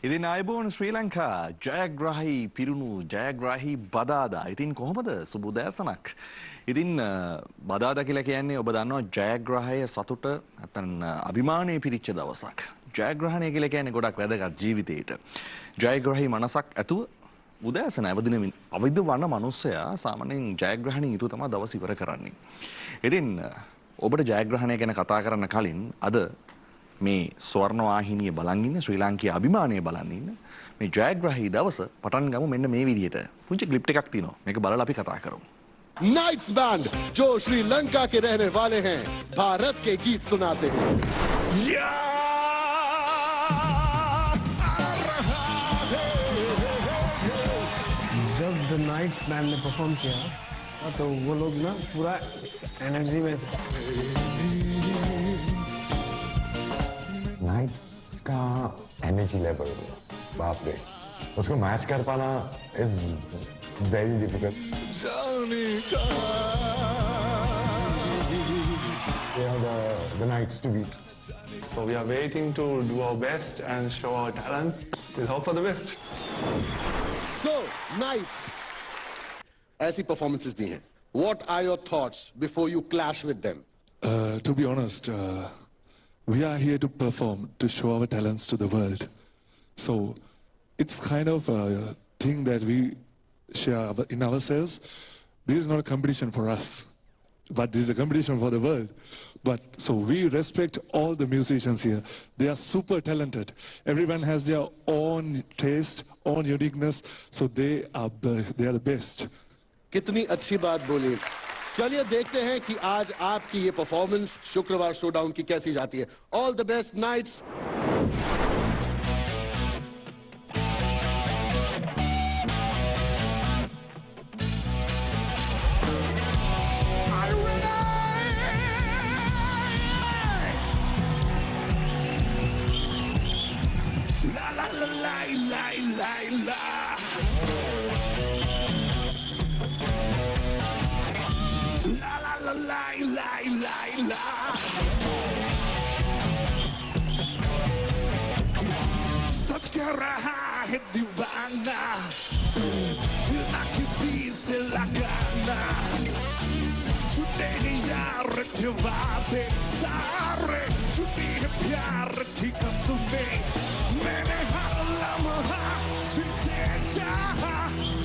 ඉතින් ආයුබෝවන් ශ්‍රී ලංකා ජයග්‍රාහී පිරුණු ජයග්‍රාහී බදාදා. ඉතින් කොහොමද සුබ උදෑසනක්. ඉතින් බදාදා කියලා කියන්නේ ඔබ දන්නවා ජයග්‍රහය සතුට නැත්නම් අභිමානයේ පිරිච්ච දවසක්. ජයග්‍රහණය කියලා කියන්නේ ගොඩක් වැදගත් ජීවිතේට. ජයග්‍රාහී මනසක් ඇතුව උදෑසන අවදින වන මනුස්සයා සාමාන්‍යයෙන් ජයග්‍රහණින් යුතුව තමයි දවස ඉවර කරන්නේ. ඉතින් ඔබට ජයග්‍රහණය ගැන කතා කරන්න කලින් අද මේ ස්වර්ණ වාහිනිය බලන් ඉන්න ශ්‍රී ලාංකීය අභිමානය බලන් ඉන්න මේ ජයග්‍රහී දවස පටන් ගමු මෙන්න මේ විදිහට. පුංචි ක්ලිප් එකක් තියෙනවා. මේක බලලා අපි කතා කරමු. नाइट्स बैंड जो श्रीलंका के रहने वाले हैं भारत के गीत सुनाते हैं. जब द नाइट्स बैंड ने परफॉर्म किया तो वो लोग ना पूरा एनर्जी में थे. नाइट्स का एनर्जी लेवल बाप रे उसको मैच कर पाना is very difficult. The nights to beat. So we are waiting to do our best and show our talents. We'll hope for the best. So knights ऐसी performances दी हैं. What are your thoughts before you clash with them? To be honest, we are here to perform, to show our talents to the world. So it's kind of a thing that we share in ourselves. This is not a competition for us, but this is a competition for the world. But so we respect all the musicians here. They are super talented. Everyone has their own taste, own uniqueness. So they are the best. कितनी अच्छी बात बोली. चलिए देखते हैं कि आज आपकी ये परफॉर्मेंस शुक्रवार शोडाउन की कैसी जाती है. All the best nights. सच कह रहा है दीवाना दिल ना किसी से लगाना छूटे हैं यार के वादे सारे छूटी है प्यार की कसमें मैंने हर लम्हा जिसे चाहा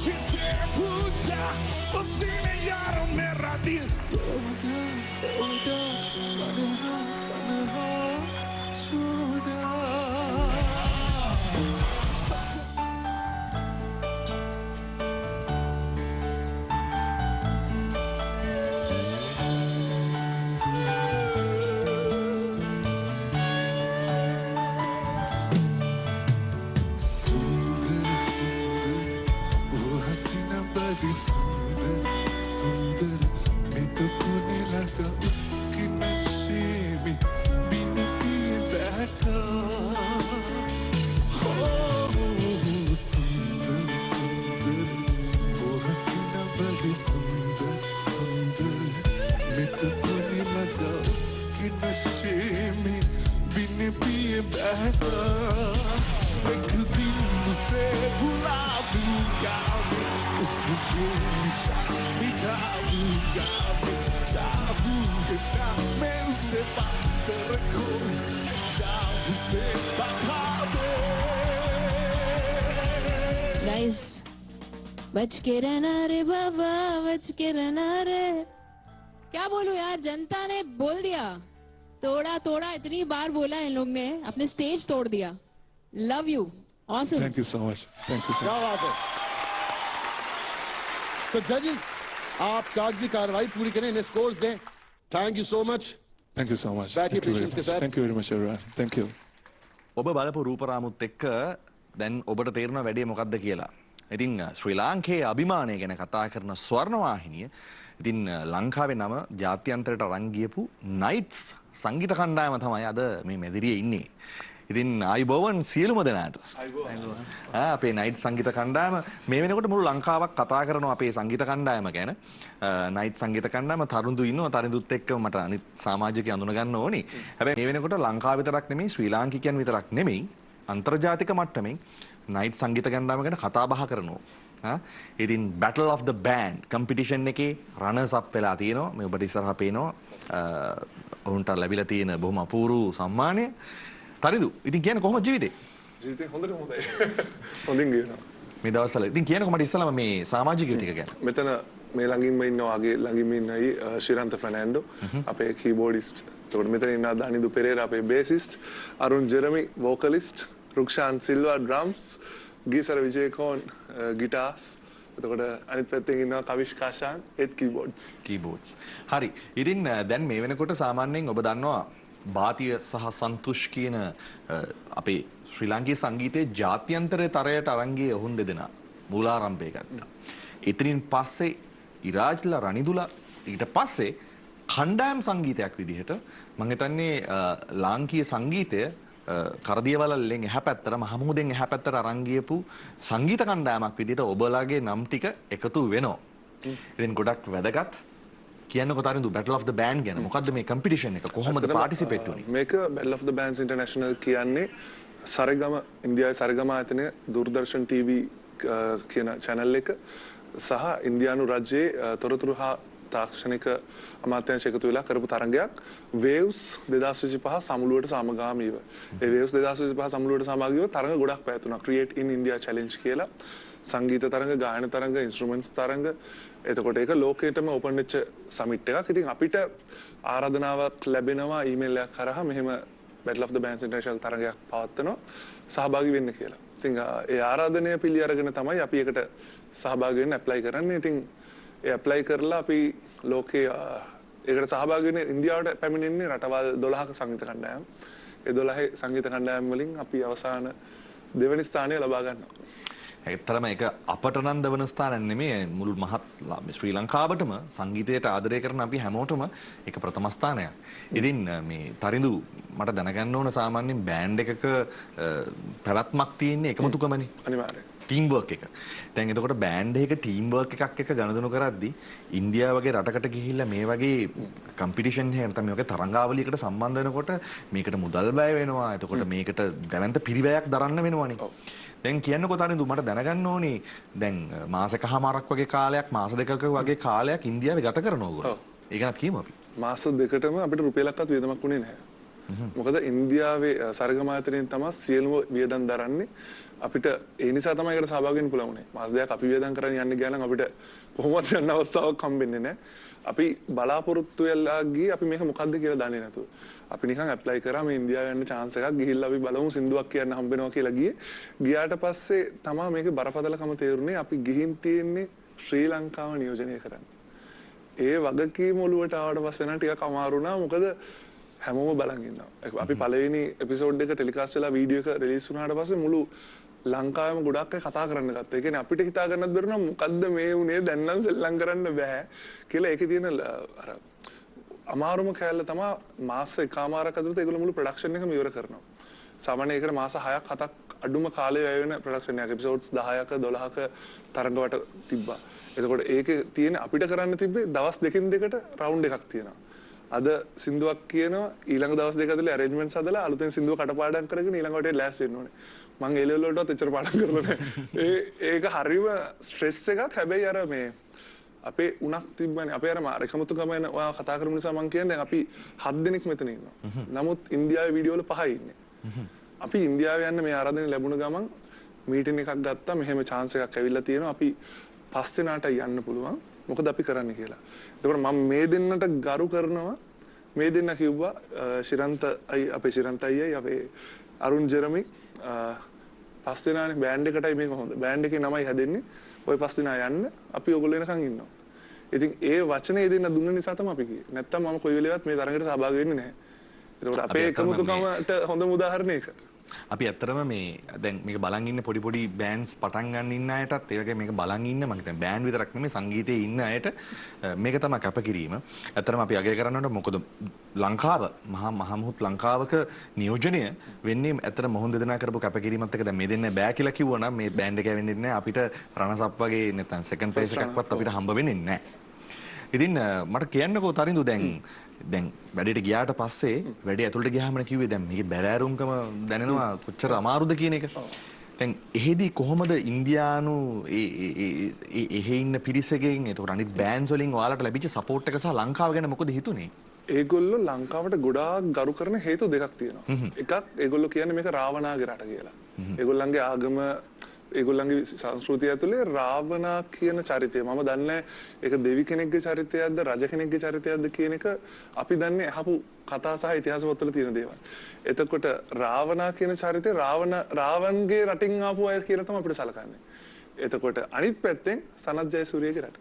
जिसे पूछा उसी ने यार मेरा दिल तोड़ा तन्हा छोड़ा. एक दिन से भुला दूंगा उसके मिटा दूंगा चाहूंगा मैं उसे बात रखूं चाह से बता दे. गाइस बच के रहना रे बाबा बच के रहना रे. क्या बोलूं यार, जनता ने बोल दिया. तोड़ा तोड़ा इतनी बार बोला इन लोग ने, अपने स्टेज तोड़ दिया. Love you. Awesome. Thank you so much. Thank you so क्या much. बात है. तो जजेस आप कागजी कार्रवाई पूरी करें, इन्हें स्कोर्स दें. Thank you so much. Thank you so much. बैठिए Thank you very पेशेंस के much. साथ. Thank you very much, everyone. Thank you. ඔබ බලපු රූපරාමුත් එක්ක දැන් ඔබට තේරෙනවා වැඩේ මොකක්ද කියලා. ඉතින් ශ්‍රී ලාංකේය අභිමානය ගැන කතා කරන ස්වර්ණ වාහිනිය ඉතින් ලංකාවේ නම ජාත්‍යන්තරයට අරන් ගියපු නයිට්ස් සංගීත කණ්ඩායම තමයි අද මේ මැදිරියේ ඉන්නේ. ඉතින් ආයුබෝවන් සියලුම දෙනාට. අපේ නයිට් සංගීත කණ්ඩායම මේ වෙනකොට මුළු ලංකාවක් කතා කරනවා අපේ සංගීත කණ්ඩායම ගැන. නයිට් සංගීත කණ්ඩායම තරුණදු ඉන්නවා. තරුණදුත් එක්ක මට අනිත් සමාජිකයන් අඳුන ගන්න ඕනේ. හැබැයි මේ වෙනකොට ලංකාව විතරක් නෙමෙයි ශ්‍රී ලාංකිකයන් විතරක් නෙමෙයි අන්තර්ජාතික මට්ටමින් නයිට් සංගීත කණ්ඩායම ගැන කතා බහ කරනවා. ඉතින් Battle of the Band competition එකේ runners up වෙලා තියෙනවා. මේ ඔබට ඉස්සරහා පේනවා ඔවුන්ට ලැබිලා තියෙන බොහොම අපූර්ව සම්මානය. තරිදු ඉතින් කියන්නේ කොහොමද ජීවිතේ? ජීවිතේ හොඳට හොඳයි. හොඳින් ගියනවා. මේ දවස්වල ඉතින් කියනකො මට ඉස්සෙල්ලාම මේ සමාජිකයෝ ටික ගැන. මෙතන මේ ළඟින්ම ඉන්නවා වගේ ළඟින්ම ඉන්නයි ශිරන්ත ෆර්නෑන්ඩෝ අපේ කීබෝඩිස්ට්. එතකොට මෙතන ඉන්නවා දනිදු පෙරේරා අපේ බේසිස්ට්, අරුන් ජෙරමි වෝකලිස්ට්, රුක්ෂාන් සිල්වා ඩ්‍රම්ස්, ගීසර විජේකෝන් ගිටාර්ස්. එතකොට අනිත් පැත්තෙන් ඉන්නවා කවිෂ් කාෂාන් ඒත් කීබෝඩ්ස්. හරි. ඉතින් දැන් මේ වෙනකොට සාමාන්‍යයෙන් ඔබ දන්නවා බාතිය සහ සන්තුෂ් කියන අපේ ශ්‍රී ලාංකීය සංගීතයේ ජාත්‍යන්තර තරයට අරන් ගිය ඔවුන් දෙදෙනා මූලාරම්භය ගත්තා. එතනින් පස්සේ ඉරාජ්ලා රනිදුලා ඊට පස්සේ කණ්ඩායම් සංගීතයක් විදිහට මම හිතන්නේ ලාංකීය සංගීතය කරදියවලල්ලෙන් එහා පැත්තට මහමුදෙන් එහා පැත්තට අරන් ගියපු සංගීත කණ්ඩායමක් විදිහට ඔබලාගේ නම් ටික එකතු වෙනවා. ඉතින් ගොඩක් වැදගත් කියන්නකො Tharindu Battle of the Band ගැන. මොකද්ද මේ කම්පිටිෂන් එක? කොහොමද පාටිසිපේට් වුනේ? මේක Battle of the Bands International කියන්නේ සරගම ඉන්දියාවේ සරගම ආයතනය දූරදර්ශන් TV කියන channel එක සහ ඉන්දියානු රජයේ තොරතුරු හා තාක්ෂණික අමාත්‍යාංශ එකතු වෙලා කරපු තරඟයක් Waves 2025 සමුළුවට සමගාමීව. ඒ Waves 2025 සමුළුවට සමගාමීව තරඟ ගොඩක් පැවතුණා. Create in India Challenge කියලා. සංගීත තරඟ, ගායන තරඟ, ඉන්ස්ට්‍රුමන්ට්ස් තරඟ. එතකොට ඒක ලෝකෙටම ඕපන් වෙච්ච සමිට් එකක්. ඉතින් අපිට ආරාධනාවක් ලැබෙනවා ඊමේල් එකක් කරා මෙහෙම Battle of the Bands International තරඟයක් පවත්වනවා සහභාගී වෙන්න කියලා. ඉතින් ඒ ආරාධනය පිළි අරගෙන තමයි අපි ඒකට සහභාගී වෙන්න ඇප්ලයි කරන්නේ. ඉතින් ඒ ඇප්ලයි කරලා අපි ලෝකේ ඒකට සහභාගී වෙන්න ඉන්දියාවට පැමිණෙන්නේ රටවල් 12ක සංගීත කණ්ඩායම්. ඒ 12 සංගීත කණ්ඩායම් වලින් අපි අවසාන දෙවැනි ස්ථානය ලබා ගන්නවා. ඇත්තටම ඒක අපට නම් දවන ස්ථානයක් නෙමෙයි මුළු මහත් ශ්‍රී ලංකාවටම සංගීතයට ආදරය කරන අපි හැමෝටම ඒක ප්‍රථම ස්ථානයක්. ඉතින් මේ තරිඳු මට දැනගන්න ඕන සාමාන්‍යයෙන් බෑන්ඩ් එකක පැවැත්මක් තියෙන්නේ එකමුතුකමනේ. අනිවාර්යයෙන්. ටීම් වර්ක් එක. දැන් එතකොට බෑන්ඩ් එකක ටීම් වර්ක් එකක් එක ගණදෙනු කරද්දී ඉන්දියාව වගේ රටකට ගිහිල්ලා මේ වගේ කම්පිටිෂන් එකකට නැත්නම් මේ වගේ තරංගාවලියකට සම්බන්ධ වෙනකොට මේකට මුදල් වැය වෙනවා. එතකොට මේකට දැවැන්ත පිරිවැයක් දරන්න වෙනවනේ. දැන් කියන්නකො තරිඳු මට දැනගන්න ඕනේ දැන් මාසෙකමාරක් වගේ කාලයක් මාස දෙකක වගේ කාලයක් ඉන්දියාවේ ගත කරනවා ඔයගොල්ලෝ. ඒක නත් කියමු අපි. මාස දෙකටම අපිට රුපියලක්වත් වියදමක් උනේ නැහැ. මොකද ඉන්දියාවේ සරගම ආයතනයෙන් තමයි සියලුම වියදම් දරන්නේ. අපිට ඒ නිසා තමයි ඒකට සහභාගී වෙන්න පුළුවන් උනේ. මාස දෙකක් අපි වියදම් කරන් යන්න ගියා නම් අපිට කොහොමවත් යන්න අවස්ථාවක් හම්බෙන්නේ නැහැ. අපි බලාපොරොත්තු වෙලා ගියේ අපි මේක මොකද්ද කියලා දන්නේ නැතුව. අපි නිකන් ඇප්ලයි කරා මේ ඉන්දියාව යන්න chance එකක් ගිහිල්ලා අපි බලමු සින්දුවක් කියන්න හම්බ වෙනවා කියලා ගියේ. ගියාට පස්සේ තමයි මේකේ බරපතලකම තේරුනේ අපි ගිහින් තියෙන්නේ ශ්‍රී ලංකාව නියෝජනය කරන්න. ඒ වගකීම ඔලුවට ආවට පස්සේ නම් ටිකක් අමාරු වුණා. මොකද හැමෝම බලන් ඉන්නවා. අපි පළවෙනි එපිසෝඩ් එක ටෙලිකාස්ට් වෙලා වීඩියෝ එක රිලීස් වුණාට පස්සේ මුළු ලංකාවෙම ගොඩක් අය කතා කරන්න ගත්තා. ඒ කියන්නේ අපිට හිතා ගන්නත් බැරි නම් මොකද්ද මේ උනේ දැන් නම් සෙල්ලම් කරන්න බෑ කියලා ඒකේ තියෙන අර අමාරුම කැලල තමයි මාස එකමාරක් ඇතුළත ඒගොල්ලෝ මුළු ප්‍රොඩක්ෂන් එකම ඉවර කරනවා. සාමාන්‍යයෙන් ඒකට මාස 6ක් 7ක් අඩුම කාලේ වැය වෙන ප්‍රොඩක්ෂන් එකක් එපිසෝඩ්ස් 10ක 12ක තරඟවට තිබ්බා. එතකොට ඒකේ තියෙන අපිට කරන්න තිබ්බේ දවස් දෙකකින් දෙකට රවුන්ඩ් එකක් තියෙනවා. අද සින්දුවක් කියනවා ඊළඟ දවස් දෙක ඇතුලේ ඇරේන්ජ්මන්ට්ස් හදලා අලුතෙන් සින්දුව කටපාඩම් කරගෙන ඊළඟ වටේ ලෑස්ති වෙන්න ඕනේ. මම ඒ ලෙවල් වලටත් එච්චර පාඩම් කරලා නැහැ. ඒක හරිම ස්ට්‍රෙස් එකක්. හැබැයි අර මේ අපේ උණක් තිබ්බනේ. අපේ අර මාරකමතු ගමන ඔයා කතා කරමු නිසා මම කියන්නේ දැන් අපි 7 දෙනෙක් මෙතන ඉන්නවා. නමුත් ඉන්දියාවේ වීඩියෝ වල 5 ඉන්නේ. අපි ඉන්දියාවේ යන්න මේ ආරාධනෙ ලැබුණ ගමන් මීටින් එකක් ගත්තා. මෙහෙම chance එකක් ඇවිල්ලා තියෙනවා. අපි 5 දෙනාට යන්න පුළුවන්. මොකද අපි කරන්නේ කියලා. එතකොට මම මේ දෙන්නට ගරු කරනවා. මේ දෙන්න කිව්වා ශිරන්ත අපේ ශිරන්ත අයියයි අපේ අරුන් ජෙරමි 5 දෙනානේ බෑන්ඩ් එකටයි මේක හොඳ. බෑන්ඩ් එකේ නමයි හැදෙන්නේ. ওই 5 දෙනා යන්න අපි ඔයගොල්ලෝ එනකන් ඉන්නවා. ඉතින් ඒ වචනේ දෙන්න දුන්න නිසා තමයි අපි ගියේ. නැත්තම් මම කොයි වෙලේවත් මේ තරඟට සහභාගී වෙන්නේ නැහැ. ඒකට අපේ එකමුතුකමට හොඳම උදාහරණය ඒක. අපි ඇත්තටම මේ දැන් මේක බලන් ඉන්න පොඩි බෑන්ඩ්ස් පටන් ගන්න ඉන්න අයටත් ඒ වගේ මේක බලන් ඉන්න මම හිතන්නේ බෑන්ඩ් විතරක් නෙමෙයි සංගීතයේ ඉන්න අයට මේක තමයි කැපකිරීම. ඇත්තටම අපි අගය කරන්නට මොකද ලංකාව මහා මුහුත් ලංකාවක නියෝජනය වෙන්නේ ඇත්තට මොහොන් දෙදෙනා කරපු කැපකිරීමත් එක්ක දැන් මේ දෙන්න බෑ කියලා කිව්වනම් මේ බෑන්ඩ් එක වෙන්නේ නැහැ අපිට රණසප් වගේ නැත්නම් සෙකන්ඩ් ප්ලේස් එකක්වත් අපිට හම්බ වෙන්නේ නැහැ. ඉතින් මට කියන්නකෝ තරිඳු දැන් වැඩේට ගියාට පස්සේ වැඩේ ඇතුළට ගියාම කිව්වේ දැන් මේකේ බැලෑරුම්කම දැනෙනවා කොච්චර අමාරුද කියන එක. දැන් එහෙදි කොහොමද ඉන්දියානු එහෙ ඉන්න පිරිසගෙන් එතකොට අනිත් බෑන්ඩ්ස් වලින් ඔයාලට ලැබිච්ච සපෝට් එක සහ ලංකාව ගැන මොකද හිතුනේ? ඒගොල්ලෝ ලංකාවට ගොඩාක් ගරු කරන හේතු දෙකක් තියෙනවා. එකක් ඒගොල්ලෝ කියන්නේ මේක රාවණාගේ රට කියලා. ඒගොල්ලන්ගේ ආගම ඒගොල්ලන්ගේ සංස්කෘතිය ඇතුලේ රාවණා කියන චරිතය මම දන්නේ ඒක දෙවි කෙනෙක්ගේ චරිතයක්ද රජ කෙනෙක්ගේ චරිතයක්ද කියන එක අපි දන්නේ අහපු කතා සහ ඉතිහාස පොත්වල තියෙන දේවල්. එතකොට රාවණා කියන චරිතේ රාවණගේ රටින් ආපු අය කියලා තමයි අපිට සලකන්නේ. එතකොට අනිත් පැත්තෙන් සනත් ජයසූරියගේ රට.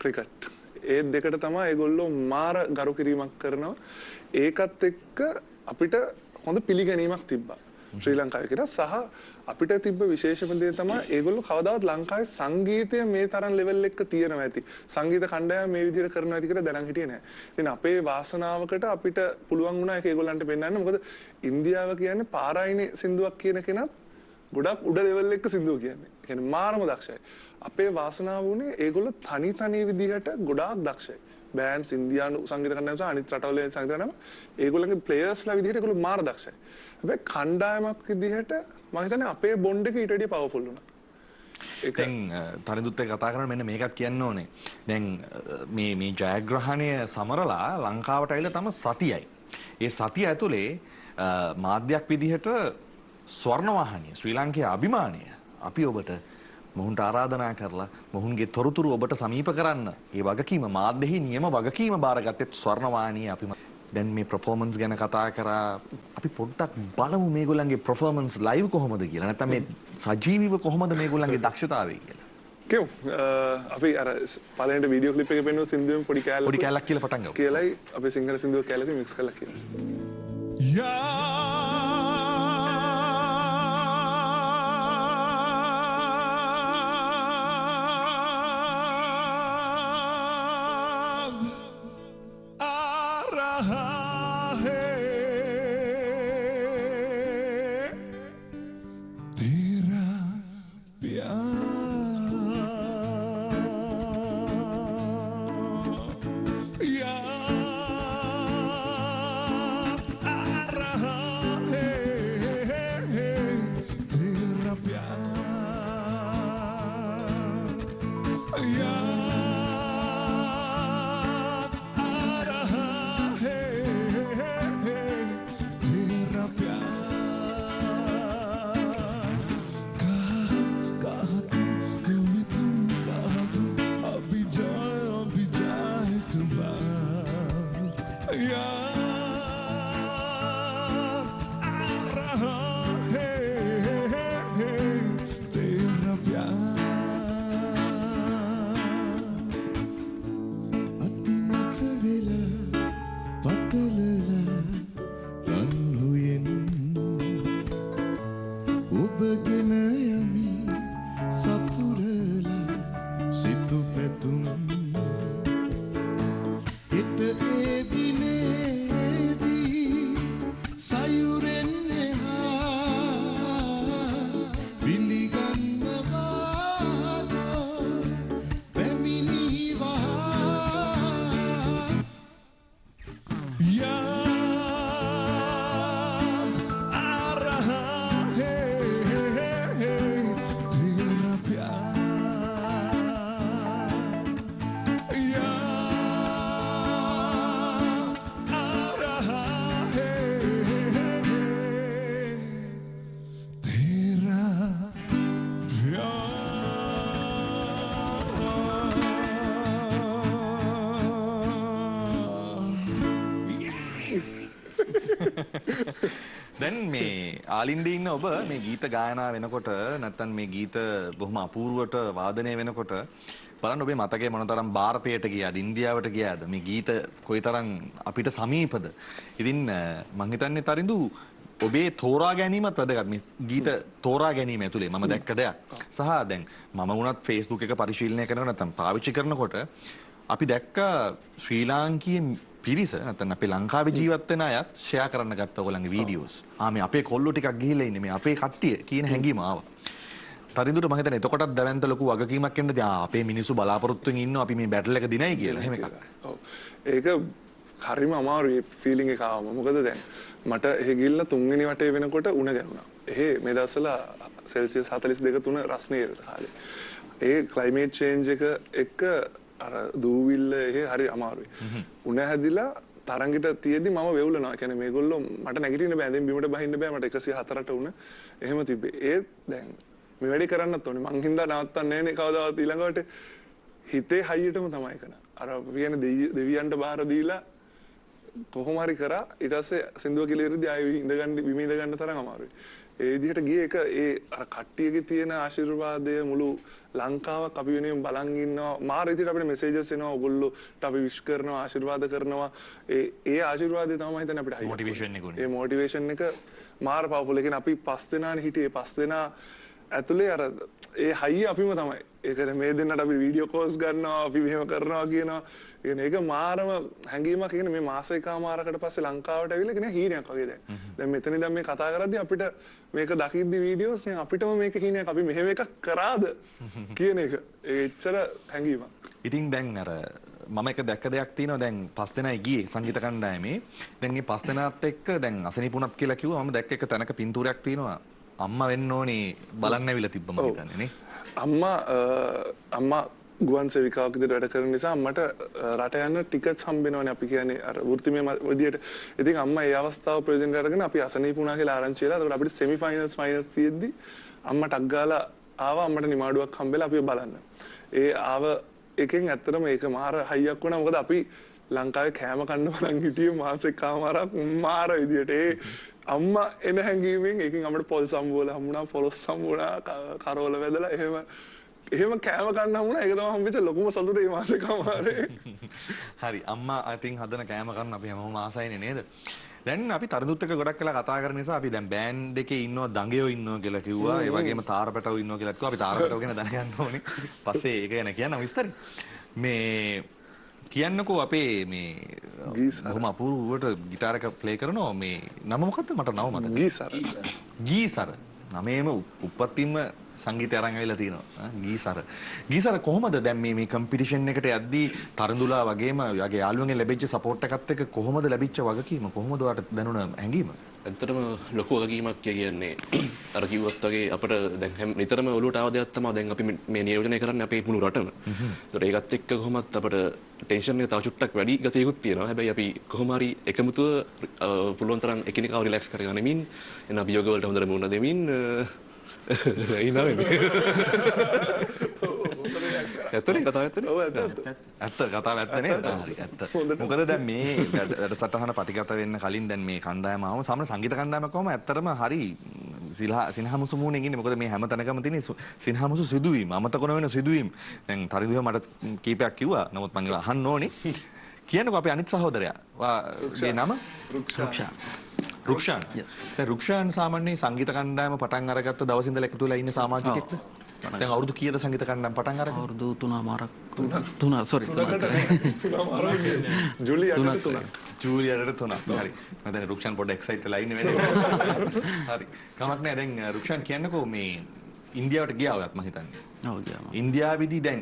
ක්‍රිකට්. ඒ දෙකට තමයි ඒගොල්ලෝ මාර ගරු කිරීමක් කරනවා. ඒකත් එක්ක අපිට හොඳ පිළිගැනීමක් තිබ්බා. ශ්‍රී ලංකාවේ කියලා සහ අපිට තිබ්බ විශේෂම දේ තමයි ඒගොල්ලෝ කවදාවත් ලංකාවේ සංගීතය මේ තරම් ලෙවල් එක තියෙනවා ඇති. සංගීත කණ්ඩායම මේ විදිහට කරනවා ඇති කියලා දැනන් හිටියේ නැහැ. ඉතින් අපේ වාසනාවකට අපිට පුළුවන් වුණා ඒක ඒගොල්ලන්ට පෙන්වන්න. මොකද ඉන්දියාව කියන්නේ පාරායිනේ සින්දුවක් කියන කෙනත් ගොඩක් උඩ ලෙවල් එක සින්දුව කියන්නේ. ඒ කියන්නේ මාරම දක්ෂයි. අපේ වාසනාව වුණේ ඒගොල්ලෝ තනි විදිහට ගොඩාක් දක්ෂයි. බෑන්ඩ්ස් ඉන්දියානු සංගීත කණ්ඩායම් සහ අනිත් රටවල සංගීත කණ්ඩායම් ඒගොල්ලන්ගේ ප්ලේයර්ස්ලා විදිහට ඒගොල්ලෝ මාර දක්ෂයි. හැබැයි කණ්ඩායමක් විදිහට මම හිතන්නේ අපේ බොන්ඩ් එක ඊට වඩා පවර්ෆුල් වුණා. දැන් තරිඳුත් එක්ක කතා කරන මෙන්න මේකක් කියන්න ඕනේ. දැන් මේ ජයග්‍රහණය සමරලා ලංකාවට ඇවිල්ලා තම සතියයි. ඒ සතිය ඇතුලේ මාධ්‍යයක් විදිහට ස්වර්ණවාහිනිය ශ්‍රී ලංකාවේ අභිමානය අපි ඔබට මොහුන්ට ආරාධනා කරලා මොහුන්ගේ තොරතුරු ඔබට සමීප කරන්න ඒ වගකීම මාධ්‍යෙහි නියම වගකීම බාරගත්තේ ස්වර්ණවාහිනිය අපි දැන් මේ performance ගැන කතා කරා අපි පොඩ්ඩක් බලමු මේගොල්ලන්ගේ performance live කොහොමද කියලා නැත්නම් මේ සජීවීව කොහොමද මේගොල්ලන්ගේ දක්ෂතාවය කියලා කියමු අපි අර පළවෙනි වීඩියෝ ක්ලිප් එකේ පෙන්වන සින්දුවෙන් පොඩි කෑල්ලක් කියලා පටන් ගමු කියලායි අපි සිංහල සින්දුව කෑල්ලක මික්ස් කරලා කියමු දැන් මේ ආලින්දේ ඉන්න ඔබ මේ ගීත ගායනා වෙනකොට නැත්නම් මේ ගීත බොහොම අපූර්වට වාදනය වෙනකොට බලන්න ඔබේ මතකයේ මොනතරම් ಭಾರತයට ගියාද ඉන්දියාවට ගියාද මේ ගීත කොයිතරම් අපිට සමීපද ඉතින් මං හිතන්නේ තරිඳු ඔබේ තෝරා ගැනීමත් වැදගත් මේ ගීත තෝරා ගැනීම ඇතුලේ මම දැක්ක දෙයක් සහ දැන් මම වුණත් Facebook එක පරිශීලනය කරනකොට නැත්නම් පාවිච්චි කරනකොට අපි දැක්ක ශ්‍රී ලාංකීය පිරිස නැත්නම් අපේ ලංකාවේ ජීවත් වෙන අයත් ෂෙයා කරන්න ගත්තා ඔයගොල්ලන්ගේ වීඩියෝස්. මේ අපේ කොල්ලෝ ටිකක් ගිහිල්ලා ඉන්නේ මේ අපේ කට්ටිය කියන හැඟීම ආවා. තරිඳුට මම හිතන්නේ එතකොටත් දැවැන්ත ලොකු වගකීමක් එන්න තියා අපේ මිනිස්සු බලාපොරොත්තුෙන් ඉන්නවා අපි මේ බැටල් එක දිනයි කියලා එහෙම එකක්. ඔව්. ඒක හරිම අමාරුයි ෆීලිං එක ආවම. මොකද දැන් මට එහෙ ගිහිල්ලා තුන්වෙනි වටේ වෙනකොට උණ ගැහුණා. එහෙ මේ දවස්වල සෙල්සියස් 42 3 රස්නේ කාලේ. ඒ ක්ලයිමේට් චේන්ජ් එක එක්ක අර දූවිල්ල එහෙ හරි අමාරුයි. උණ හැදිලා තරංගෙට තියෙද්දි මම වෙවුලනවා. කියන්නේ මේගොල්ලෝ මට නැගිටින්න බෑ. දැන් බිමට බහින්න බෑ. මට 104ට උණ එහෙම තිබ්බේ. ඒත් දැන් මේ වැඩේ කරන්නත් ඕනේ. මං හින්දා නවත්තන්නේ නැහැ නේ කවදාවත් ඊළඟට හිතේ හයියටම තමයි කරන. අර කියන්නේ දෙවියන්ට බාර දීලා කොහොම හරි කරා ඊට පස්සේ සින්දුව කෙලෙරදී ආයෙ ඉඳගන්න බිම ඉඳගන්න තරම් අමාරුයි. ඒ විදිහට ගියේ එක ඒ අර කට්ටියගේ තියෙන ආශිර්වාදය මුළු ලංකාවක් අපි වෙනුවෙන් බලන් ඉන්නවා. මාර විදිහට අපිට මෙසේජස් එනවා. ඔයගොල්ලෝට අපි විශ් කරනවා ආශිර්වාද කරනවා. ඒ ආශිර්වාදය තමයි මම හිතන්නේ අපිට හයි. මොටිවේෂන් එක උනේ. ඒ මොටිවේෂන් එක මාර පවර්ෆුල්. ඒ කියන්නේ අපි 5 දෙනානේ හිටියේ 5 දෙනා ඇතුලේ අර ඒ හයිය අපිම තමයි. ඒකට මේ දෙන්නට අපි වීඩියෝ කෝල්ස් ගන්නවා අපි මෙහෙම කරනවා කියනවා. කියන්නේ ඒක මාරම හැඟීමක්. කියන්නේ මේ මාස එකමාරකට පස්සේ ලංකාවට ඇවිල්ලා කියන්නේ හීනයක් වගේ දැන්. දැන් මෙතන ඉඳන් මේ කතා කරද්දී අපිට මේක දකිද්දි වීඩියෝස් දැන් අපිටම මේක හීනයක් අපි මෙහෙම එකක් කරාද කියන එක. ඒ එච්චර හැඟීමක්. ඉතින් දැන් අර මම එක දැක්ක දෙයක් තියෙනවා දැන් 5 දෙනා ගියේ සංගීත කණ්ඩායමේ. දැන් මේ 5 දෙනාත් එක්ක දැන් අසනීපුණක් කියලා කිව්වා. මම දැක්ක එක තැනක පින්තූරයක් තියෙනවා. අම්මා වෙන්න ඕනේ බලන්න ඇවිල්ලා තිබ්බ මම හිතන්නේ නේ. අම්මා ගුවන් සේවිකාවක් විදිහට වැඩ කරන නිසා අම්මට රට යන ටිකට්ස් හම්බෙනවනේ අපි කියන්නේ අර වෘත්තිමය විදිහට. ඉතින් අම්මා ඒ අවස්ථාව ප්‍රයෝජනට අරගෙන අපි අසනීප වුණා කියලා ආරංචි වෙලා. ඒකට අපිට සෙමි ෆයිනල්ස් තියෙද්දි අම්මා ටක් ගාලා ආවා අම්මට නිමාඩුවක් හම්බෙලා අපිව බලන්න. ඒ ආව එකෙන් ඇත්තටම ඒක මාර හයියක් වුණා. මොකද අපි ලංකාවේ කෑම කන්න බලන් හිටියේ මාසෙකමාරක් මාර විදිහට. ඒ අම්මා එන හැංගීමෙන් ඒකෙන් අපිට පොල් සම්බෝල හම්බුණා, පොලොස් හම්බුණා, කරවල වැදලා එහෙම කෑම කන්න හම්බුණා. ඒක තමයි හම්බෙච්ච ලොකුම සතුට මේ මාසෙකමාරේ. හරි අම්මා I think හදන කෑම කන්න අපි හැමෝම ආසයිනේ නේද? දැන් අපි තරඳුත් එක්ක ගොඩක් වෙලා කතා කරන නිසා අපි දැන් බෑන්ඩ් එකේ ඉන්නවා දඟයෝ ඉන්නවා කියලා කිව්වා. ඒ වගේම තාරපැටව ඉන්නවා කියලා කිව්වා. අපි තාරපැටව ගැන දැනගන්න ඕනේ. පස්සේ ඒක ගැන කියන්න විස්තරي. මේ කියන්නකෝ අපේ මේ බොහොම අපූර්වට ගිටාර එක ප්ලේ කරනවා මේ නම මොකක්ද මට නම මතක ගීසර නමේම උප්පත්තිම සංගීතය අරන් ඇවිල්ලා තියෙනවා ගීසර කොහොමද දැන් මේ කම්පිටිෂන් එකට යද්දී තරඳුලා වගේම යාගේ යාළුවන්ගෙන් ලැබිච්ච සපෝට් එකත් එක්ක කොහොමද ලැබිච්ච වගකීම කොහොමද ඔයාලට දැනුණ හැඟීම ඇත්තටම ලොකු වගකීමක් කියන්නේ අර කිව්වත් වගේ අපිට දැන් නිතරම ඔලුවට ආව දෙයක් තමයි දැන් අපි මේ නියෝජනය කරන්නේ අපේ මුළු රටම. ඒතකොට ඒකත් එක්ක කොහොමත් අපිට ටෙන්ෂන් එක තව චුට්ටක් වැඩි ගතියකුත් තියෙනවා. හැබැයි අපි කොහොම හරි එකමුතුව පුළුවන් තරම් එකිනෙකාව රිලැක්ස් කරගනිමින් එන අභියෝග වලට හොඳට මුහුණ දෙමින් ඇත්ත කතාව ඇත්ත නේද? හරි ඇත්ත. මොකද දැන් මේ වැඩසටහන පටිගත වෙන්න කලින් දැන් මේ කණ්ඩායම ආවම සමහර සංගීත කණ්ඩායමක් කොහොම ඇත්තටම හරි සිනහමුසු මුණෙන් ඉන්නේ. මොකද මේ හැම තැනකම තියෙන සිනහමුසු සිදුවීම්, අමතක නොවන සිදුවීම්. දැන් තරිඳුව මට කීපයක් කිව්වා. නමුත් මම අහන්න ඕනේ. කියන්නකෝ අපේ අනිත් සහෝදරයා. වාගේ නම රුක්ෂාන්. දැන් රුක්ෂාන් සාමාන්‍යයෙන් සංගීත කණ්ඩායම පටන් අරගත්ත දවස් ඉඳලා එකතු වෙලා ඉන්න සමාජිකයෙක්ද? දැන් අවුරුදු කීයද සංගීත කණ්ඩායම පටන් අරගෙන? අවුරුදු 3මාරක් 3 sorry 3 ජූලියට 3 හරි මම දැන් රුක්ෂාන් පොඩ්ඩක් එක්සයිට් වෙලා ඉන්නේ වැඩේ හරි කමක් නැහැ දැන් රුක්ෂාන් කියන්නකෝ මේ ඉන්දියාවට ගියා ඔයත් මම හිතන්නේ ඔව් ගියා ඉන්දියාවේදී දැන්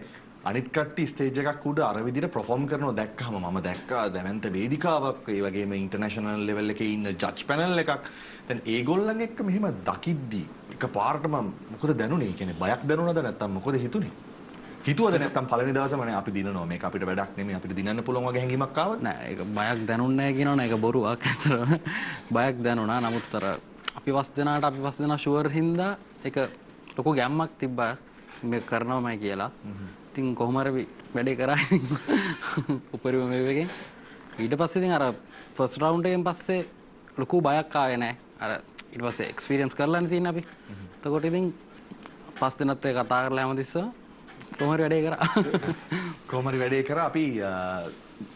අනිත් කට්ටිය ස්ටේජ් එකක් උඩ අර විදිහට perform කරනවා දැක්කම මම දැක්කා දැවැන්ත වේදිකාවක් ඒ වගේම ඉන්ටර්නැෂනල් ලෙවල් එකේ ඉන්න ජජ් පැනල් එකක් දැන් ඒගොල්ලන් එක්ක මෙහෙම දකිද්දි එකපාරටම මොකද දැනුනේ කියන්නේ බයක් දැනුණාද නැත්නම් මොකද හිතුනේ හිතුවද නැත්නම් පළවෙනි දවසම නේ අපි දිනනවා මේක අපිට වැඩක් නෙමෙයි අපිට දිනන්න පුළුවන් වගේ හැඟීමක් ආවද නෑ ඒක බයක් දැනුන්නේ නැහැ කියනවනේ ඒක බොරුවක් අතර බයක් දැනුණා නමුත් අර අපි වස් දෙනා ෂුවර් හින්දා ඒක ලොකු ගැම්මක් තිබ්බා මේක කරනවමයි කියලා ඉතින් කොහොම හරි වැඩේ කරා උපරිම මේකෙන් ඊට පස්සේ ඉතින් අර ෆස්ට් රවුන්ඩ් එකෙන් පස්සේ ලොකු බයක් ආවේ නැහැ අර ඊට පස්සේ එක්ස්පීරියන්ස් කරලානේ තියෙන්නේ අපි එතකොට ඉතින් පස් දිනත් ඒ කතා කරලා හැමතිස්සම කොහොම හරි වැඩේ කරා කොහොම හරි වැඩේ කරා අපි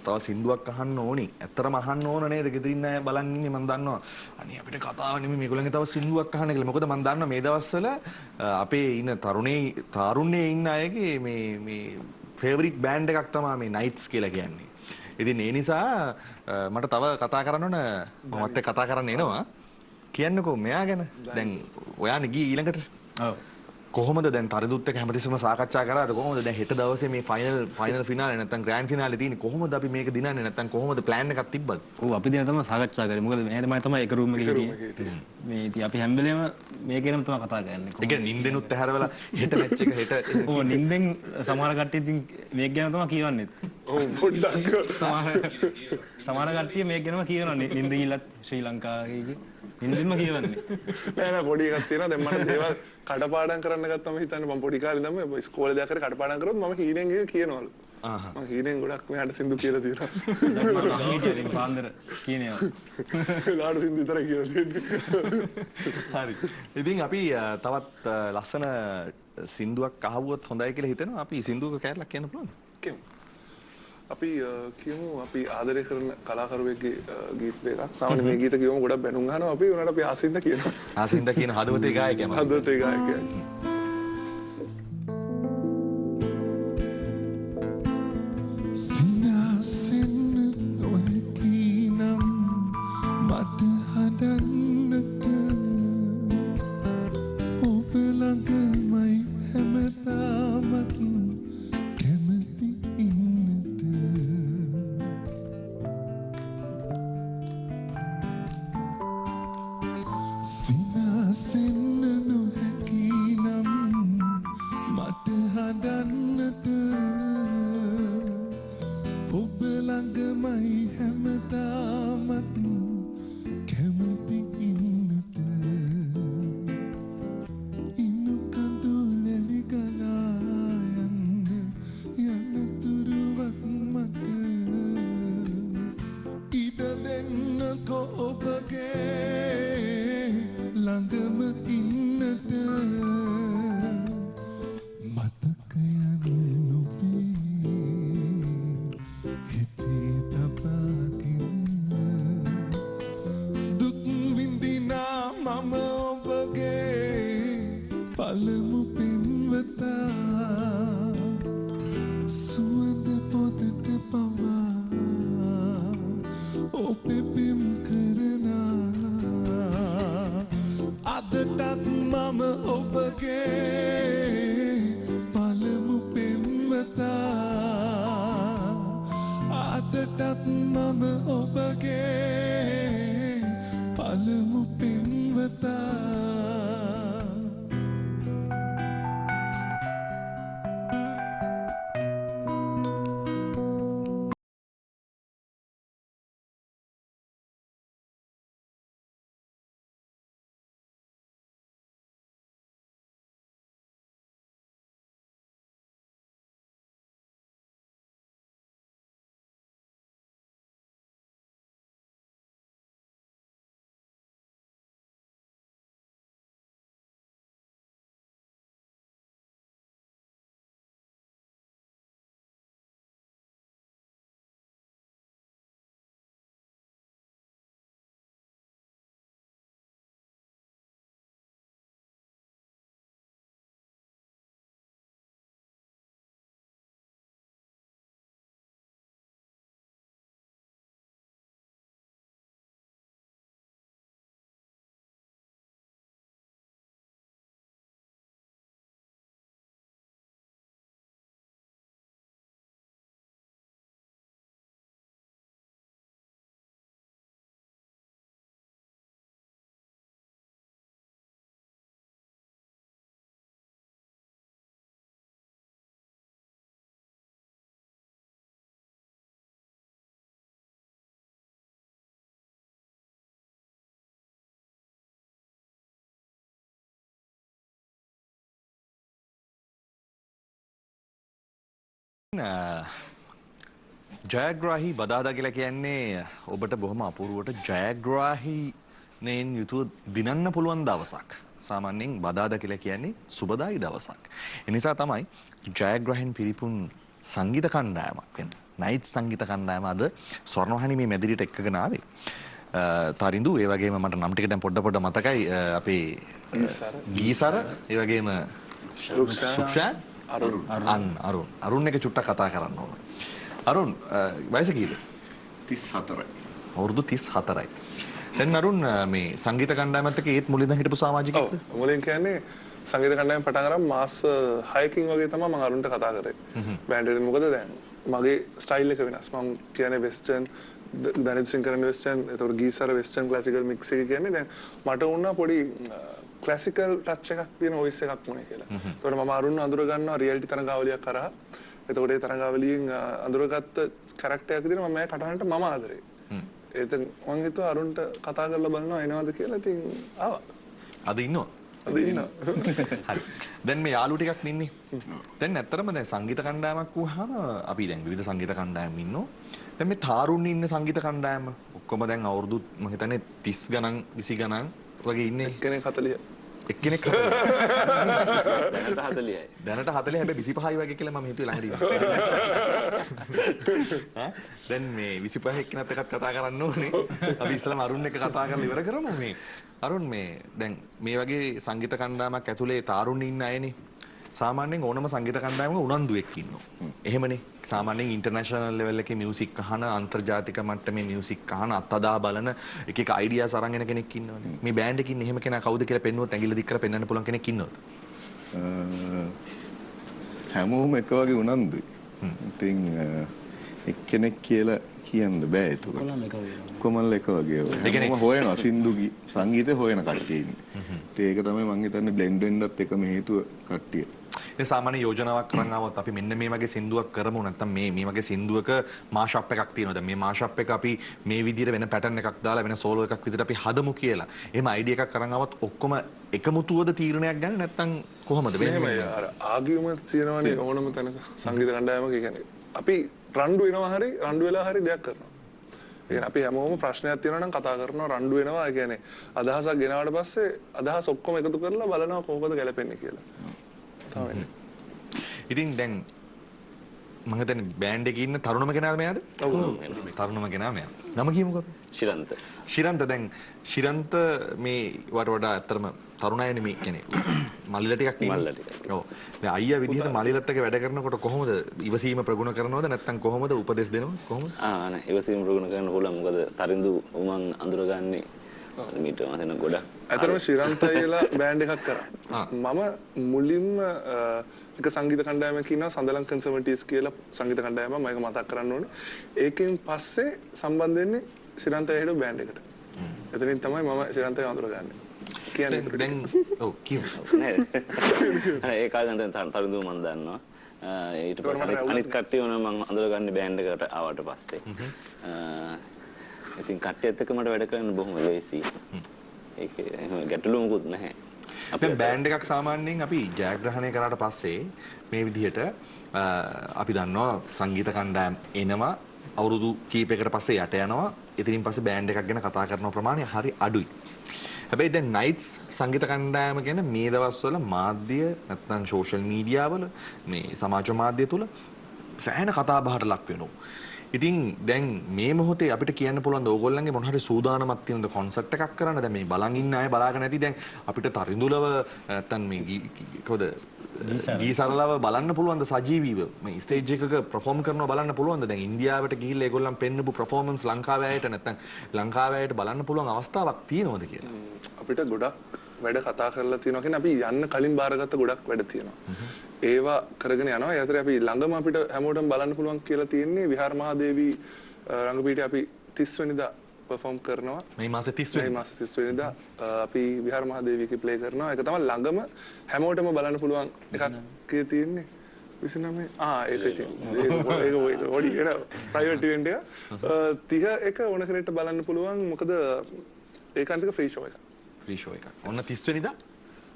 තව සින්දුවක් අහන්න ඕනි ඇත්තටම අහන්න ඕන නේද ගෙදරින් අය බලන් ඉන්නේ මම දන්නවා අනේ අපිට කතාව නෙමෙයි මේගොල්ලන්ගේ තව සින්දුවක් අහන්න කියලා මොකද මම දන්නවා මේ දවස්වල අපේ ඉන්න තරුණයේ ඉන්න අයගේ මේ ෆේවරිට් බෑන්ඩ් එකක් තමයි මේ නයිට්ස් කියලා කියන්නේ ඉතින් ඒ නිසා මට තව කතා කරන්න ඕන මමත් කතා කරන්න එනවා කියන්නකෝ මෙයා ගැන දැන් ඔයානේ ගියේ ඊළඟට ඔව් කොහොමද දැන් තරිදුත් එක්ක හැමතිස්සෙම සාකච්ඡා කරාද කොහොමද දැන් හෙට දවසේ මේ ෆයිනල් ෆිනාලේ නැත්නම් ග්‍රෑන්ඩ් ෆිනාලේ තියෙන්නේ කොහොමද අපි මේක දිනන්නේ නැත්නම් කොහොමද ප්ලෑන් එකක් තිබ්බද? ඔව් අපි දැන් තමයි සාකච්ඡා කරේ. මොකද මේ තමයි තමයි එක රූම් එකේ හිටියේ. මේ ඉතින් අපි හැම වෙලේම මේක ගැනම තමයි කතා කරන්නේ. ඒ කියන්නේ නිින්දෙනුත් ඇහැර වෙලා හෙට මැච් එක හෙට ඔව් නිින්දෙන් සමහර කට්ටිය ඉතින් මේක ගැන තමයි කියවන්නේ. ඔව් පොඩ්ඩක් සමහර කට්ටිය මේක ගැනම කියවනවා. නිින්ද ගිලත් ශ්‍රී ලංකාවේ නිින්දෙන්ම කියවන්නේ. නෑ පොඩි එකක් තියෙනවා දැන් මම දේවල් කඩපාඩම් කරන්න ගත්තම හිතන්නේ මම පොඩි කාලේ ඉඳන්ම ඉස්කෝලේ දෙයක් කරේ කඩපාඩම් කරොත් මම හීනෙන් ගිහ කියනවලු. මම හීනෙන් ගොඩක් මෙයාට සින්දු කියලා තියෙනවා. මම හිටියේ පාන්දර කියනවා. ලාඩු සින්දු විතරයි කියලා තියෙන්නේ. හරි. ඉතින් අපි තවත් ලස්සන සින්දුවක් අහුවොත් හොඳයි කියලා හිතෙනවා. අපි සින්දුවක කැරලක් කියන්න පුළුවන්ද? කියමු. අපි කියමු අපි ආදරය කරන කලාකරුවෙක්ගේ ගීත දෙකක්. සාමාන්‍ය මේ ගීත කියවම ගොඩක් බැනුම් අහනවා අපි උනාට අපි ආසින්ද කියනවා. ආසින්ද කියන හදවතේ ගායකයා. හදවතේ ගායකයා. සිනාසෙන් නොහැකි නම් මට හදන්නට ඔබ ළඟමයි හැමදාමත් කැමති ඉන්නට සිනාසෙන් නොහැකි නම් මට හදන්නට ඔබ ළඟමයි හැමදාමත් කැමති ඉන්නට ඉන්නු කඳුලැලි ගලා යන්න යනතුරුවත් මට ඉඩ දෙන්නකෝ ඔබගේ ළඟම ඉන්නට මතකයන් ඔබේ හිතේ තබාගෙන දුක් විඳිනා මම ඔබගේ පළමු පෙම්වතා සුවඳ පොතට පවා ඔබේ පෙම් කරනා අදටත් මම ඔබගේ පළමු පෙම්වතා අදටත් මම ඔබගේ පළමු පෙම්වතා ජයග්‍රාහී බදාදා කියලා කියන්නේ ඔබට බොහොම අපූර්වට ජයග්‍රාහීනෙන් යුතුව දිනන්න පුළුවන් දවසක්. සාමාන්‍යයෙන් බදාදා කියලා කියන්නේ සුබදායි දවසක්. ඒ නිසා තමයි ජයග්‍රාහීන් පිරිපුන් සංගීත කණ්ඩායමක් වෙන්නේ. නයිට් සංගීත කණ්ඩායම අද ස්වර්ණවාහිනී මේ මැදිරියට එක්කගෙන ආවේ. තරිඳු ඒ වගේම මට නම් ටික දැන් පොඩ මතකයි අපේ ගීසර ඒ වගේම සුක්ෂාන් අරුන් එක චුට්ටක් කතා කරන්න ඕන. අරුන් වයස කීයද? 34යි. අවුරුදු 34යි. දැන් අරුන් මේ සංගීත කණ්ඩායමත් එක්ක ඒත් මුලින්ම හිටපු සමාජිකයෙක්ද? ඔව් මුලින් කියන්නේ සංගීත කණ්ඩායම පටන් අරන් මාස 6කින් වගේ තමයි මම අරුන්ට කතා කරේ. බෑන්ඩ් එකෙන් මොකද දැන් මගේ ස්ටයිල් එක වෙනස්. මම කියන්නේ වෙස්ටර්න් දැනෙත් සිං කරන්නේ වෙස්ටර්න් ඒතකොට ගීසාර වෙස්ටර්න් ක්ලාසිකල් මික්ස් එක කියන්නේ දැන් මට වුණා පොඩි ක්ලාසිකල් ටච් එකක් තියෙන වොයිස් එකක් වුණේ කියලා. ඒතකොට මම අරුන් අඳුර ගන්නවා රියැලිටි තරඟාවලියක් කරා. එතකොට ඒ තරඟාවලියෙන් අඳුරගත්ත කැරක්ටර් එකක් දෙනවා මම මේ කටහඬට මම ආදරේ. ඒත් මම හිතුවා අරුන්ට කතා කරලා බලනවා එනවද කියලා. ඉතින් ආවා. අද ඉන්නවා. අද ඉන්නවා. හරි. දැන් මේ යාළුවෝ ටිකක් ඉන්නේ. දැන් ඇත්තටම දැන් සංගීත කණ්ඩායමක් වුණාම අපි දැන් විවිධ සංගීත කණ්ඩායම් ඉන්නවා. දැන් මේ තාරුණ්‍ය ඉන්න සංගීත කණ්ඩායම ඔක්කොම දැන් අවුරුදු මම හිතන්නේ 30 ගණන් 20 ගණන් වගේ ඉන්නේ. කෙනෙක් 40. එක්කෙනෙක් 40යි. දැනට 40 හැබැයි 25යි වගේ කියලා මම හිතුවේ ළඟදී. දැන් මේ 25 එක්කෙනත් එකත් කතා කරන්න ඕනේ. අපි ඉස්සලම අරුන් එක්ක කතා කරලා ඉවර කරමු මේ. අරුන් මේ දැන් මේ වගේ සංගීත කණ්ඩායමක් ඇතුලේ තාරුණ්‍ය ඉන්න අයනේ. සාමාන්‍යයෙන් ඕනම සංගීත කණ්ඩායමක උනන්දුවෙක් ඉන්නවා. එහෙමනේ. සාමාන්‍යයෙන් ඉන්ටර්නැෂනල් ලෙවල් එකේ මියුසික් අහන අන්තර්ජාතික මට්ටමේ මියුසික් අහන අත්අදා බලන එක එක අයිඩියාස් අරන් එන කෙනෙක් ඉන්නවනේ. මේ බෑන්ඩ් එකකින් එහෙම කෙනා කවුද කියලා පෙන්නුවොත් ඇඟිල්ල දික් කරලා පෙන්වන්න පුළුවන් කෙනෙක් ඉන්නවද? හැමෝම එක වගේ උනන්දුයි. ඉතින් එක්කෙනෙක් කියලා කියන්න බෑ ඒක. කොමල් එක වගේ. හැමෝම හොයනවා සින්දු සංගීතය හොයන කට්ටිය ඉන්නේ. ඒක තමයි මම හිතන්නේ බ්ලෙන්ඩ් වෙන්නත් එකම හේතුව කට්ටිය. ඒ සාමාන්‍ය යෝජනාවක් කරන් ආවොත් අපි මෙන්න මේ වගේ සින්දුවක් කරමු නැත්නම් මේ වගේ සින්දුවක මාෂප් එකක් තියෙනවා. දැන් මේ මාෂප් එක අපි මේ විදිහට වෙන පැටර්න් එකක් දාලා වෙන සෝලෝ එකක් විදිහට අපි හදමු කියලා. එහෙම අයිඩියා එකක් කරන් ආවොත් ඔක්කොම එකමුතුවද තීරණයක් ගන්න නැත්නම් කොහොමද වෙන්නේ? අර ආගියුමන්ට්ස් තියෙනවනේ ඕනම තැනක සංගීත කණ්ඩායමක කියන්නේ. අපි රණ්ඩු වෙනවා හරි රණ්ඩු වෙලා හරි දෙයක් කරනවා. ඒ කියන්නේ අපි හැමෝම ප්‍රශ්නයක් තියෙනවා නම් කතා කරනවා රණ්ඩු වෙනවා. ඒ කියන්නේ අදහසක් ගෙනාවට පස්සේ අදහස් ඔක්කොම එකතු කරලා බලනවා කොහොමද ගැලපෙන්නේ කියලා. තමයි. ඉතින් දැන් මම හිතන්නේ බෑන්ඩ් එකේ ඉන්න තරුණම කෙනා මෙයාද? ඔව්. තරුණම කෙනා මෙයා. නම කියමුකෝ. ශිරන්ත. ශිරන්ත දැන් ශිරන්ත මේ වට වඩා ඇත්තටම තරුණය නෙමෙයි කියන්නේ. මල්ලිලා ටිකක් නෙමෙයි. මල්ලිලා ටිකක්. ඔව්. දැන් අයියා විදිහට මල්ලිලත් එක්ක වැඩ කරනකොට කොහොමද ඉවසීම ප්‍රගුණ කරනවද නැත්නම් කොහොමද උපදෙස් දෙනවද කොහොමද? නෑ ඉවසීම ප්‍රගුණ කරන්න පුළුවන්. මොකද තරිඳු මං අඳුරගන්නේ මීට මතන ගොඩක්. ඇත්තටම ශිරන්තයිලා බෑන්ඩ් එකක් කරා. මම මුලින්ම එක සංගීත කණ්ඩායමක් ඉන්නවා සඳලන් කන්සර්වටිව්ස් කියලා සංගීත කණ්ඩායමක් මම ඒක මතක් කරන්න ඕනේ. ඒකෙන් පස්සේ සම්බන්ධ වෙන්නේ ශිරන්තයි හිටු බෑන්ඩ් එකට. එතනින් තමයි මම ශිරන්තයි අඳුරගන්නේ. කියන්නේ දැන් ඔව් කියමු. නේද? ඒ කාලේ දැන් තරිඳු මන් දන්නවා. ඊට පස්සේ අනිත් කට්ටිය උන මම අඳුරගන්නේ බෑන්ඩ් එකට ආවට පස්සේ. ඉතින් කට්ටියත් එක්ක මට වැඩ කරන්න බොහොම ලේසියි. ඒක ගැටලු මොකුත් නැහැ. දැන් බෑන්ඩ් එකක් සාමාන්‍යයෙන් අපි ජයග්‍රහණය කරාට පස්සේ මේ විදිහට අපි දන්නවා සංගීත කණ්ඩායම් එනවා අවුරුදු කීපයකට පස්සේ යට යනවා. ඉතින් පස්සේ බෑන්ඩ් එකක් ගැන කතා කරන ප්‍රමාණය හරි අඩුයි. හැබැයි දැන් නයිට්ස් සංගීත කණ්ඩායම ගැන මේ දවස්වල මාධ්‍ය නැත්නම් සෝෂල් මීඩියා වල මේ සමාජ මාධ්‍ය තුල සෑහෙන කතා බහට ලක් වෙනවා. ඉතින් දැන් මේ මොහොතේ අපිට කියන්න පුළුවන් ඕගොල්ලන්ගේ මොන හරි සූදානමක් තියෙනද කොන්සර්ට් එකක් කරන්න. දැන් මේ බලන් ඉන්න අය බලාගෙන ඇති දැන් අපිට තරිඳුලව නැත්තම් මේ කොහොද ගීසරලව බලන්න පුළුවන්ද සජීවීව මේ ස්ටේජ් එකක perform කරනවා බලන්න පුළුවන්ද? දැන් ඉන්දියාවට ගිහිල්ලා ඒගොල්ලන් පෙන්නපු performance ලංකාවේ අයට නැත්තම් ලංකාවේ අයට බලන්න පුළුවන් අවස්ථාවක් තියෙනවද කියලා? අපිට ගොඩක් වැඩ කතා කරලා තියෙනවා කියන්නේ අපි යන්න කලින් බාරගත්ත ගොඩක් වැඩ තියෙනවා. ඒවා කරගෙන යනවා. ඒ අතරේ අපි ළඟම අපිට හැමෝටම බලන්න පුළුවන් කියලා තියෙන්නේ විහාර මහදේවී රංගපීඨයේ අපි 30 වෙනිදා perform කරනවා. මේ මාසේ 30 වෙනිදා. මේ මාසේ 30 වෙනිදා අපි විහාර මහදේවීගේ play කරනවා. ඒක තමයි ළඟම හැමෝටම බලන්න පුළුවන් එකක් තියෙන්නේ. 29 ඒක තියෙන්නේ. ඒක ඔඩි එන private event එක 31 ඕන කෙනෙක්ට බලන්න පුළුවන්. මොකද ඒකාන්තික free show එකක්. ෆ්‍රී ෂෝ එකක්. ඔන්න 30 වෙනිදා